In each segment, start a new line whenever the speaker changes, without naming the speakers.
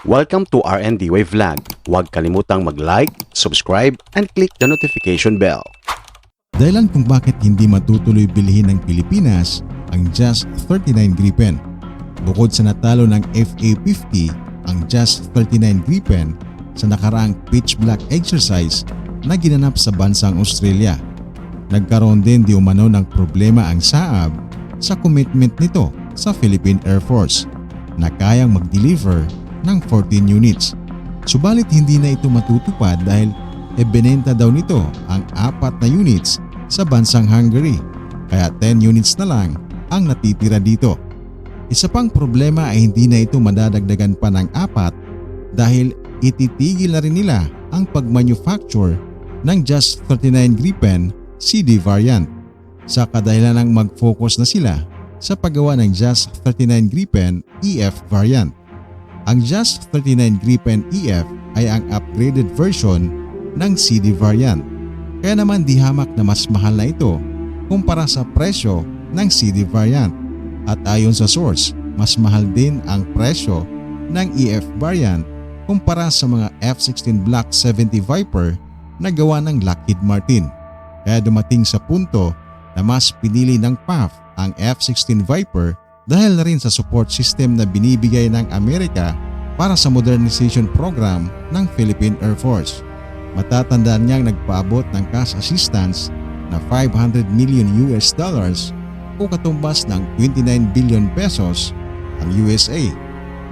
Welcome to RND Wave Vlog. Huwag kalimutang mag-like, subscribe, and click the notification bell.
Dahilan kung bakit hindi matutuloy bilhin ng Pilipinas ang JAS 39 Gripen. Bukod sa natalo ng FA-50 ang JAS 39 Gripen sa nakaraang pitch black exercise na ginanap sa bansang Australia. Nagkaroon din di umano ng problema ang Saab sa commitment nito sa Philippine Air Force na kayang mag-deliver ng 14 units. Subalit hindi na ito matutupad dahil ibinenta daw nito ang 4 na units sa bansang Hungary, kaya 10 units na lang ang natitira dito. Isa pang problema ay hindi na ito madadagdagan pa ng 4 dahil ititigil na rin nila ang pagmanufacture ng JAS 39 Gripen CD variant sa kadahilan ng mag-focus na sila sa paggawa ng JAS 39 Gripen EF variant. Ang JAS 39 Gripen EF ay ang upgraded version ng CD variant. Kaya naman di hamak na mas mahal na ito kumpara sa presyo ng CD variant. At ayon sa source, mas mahal din ang presyo ng EF variant kumpara sa mga F-16 Block 70 Viper na gawa ng Lockheed Martin. Kaya dumating sa punto na mas pinili ng PAF ang F-16 Viper dahil na rin sa support system na binibigay ng Amerika para sa modernization program ng Philippine Air Force. Matatandaan niyang nagpaabot ng cash assistance na $500 million o katumbas ng 29 billion pesos ang USA.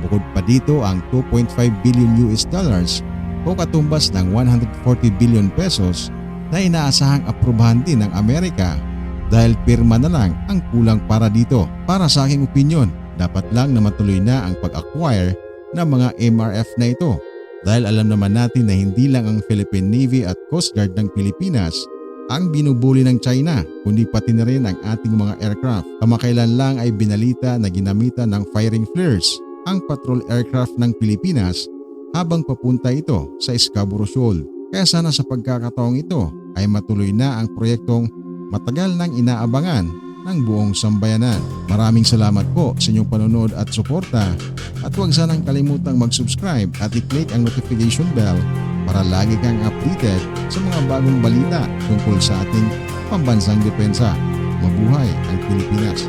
Bukod pa dito ang 2.5 billion o katumbas ng 140 billion pesos na inaasahang aprubahan din ng Amerika dahil pirma na lang ang kulang para dito. Para sa aking opinyon, dapat lang na matuloy na ang pag-acquire ng mga MRF na ito dahil alam naman natin na hindi lang ang Philippine Navy at Coast Guard ng Pilipinas ang binubuli ng China kundi pati na rin ang ating mga aircraft. Kamakailan lang ay binalita na ginamitan ng firing flares ang patrol aircraft ng Pilipinas habang papunta ito sa Scarborough Shoal. Kaya sana sa pagkakataong ito ay matuloy na ang proyektong matagal nang inaabangan ng buong sambayanan. Maraming salamat po sa inyong panonood at suporta at huwag sanang kalimutang mag-subscribe at i-click ang notification bell para lagi kang updated sa mga bagong balita tungkol sa ating pambansang depensa. Mabuhay ang Pilipinas!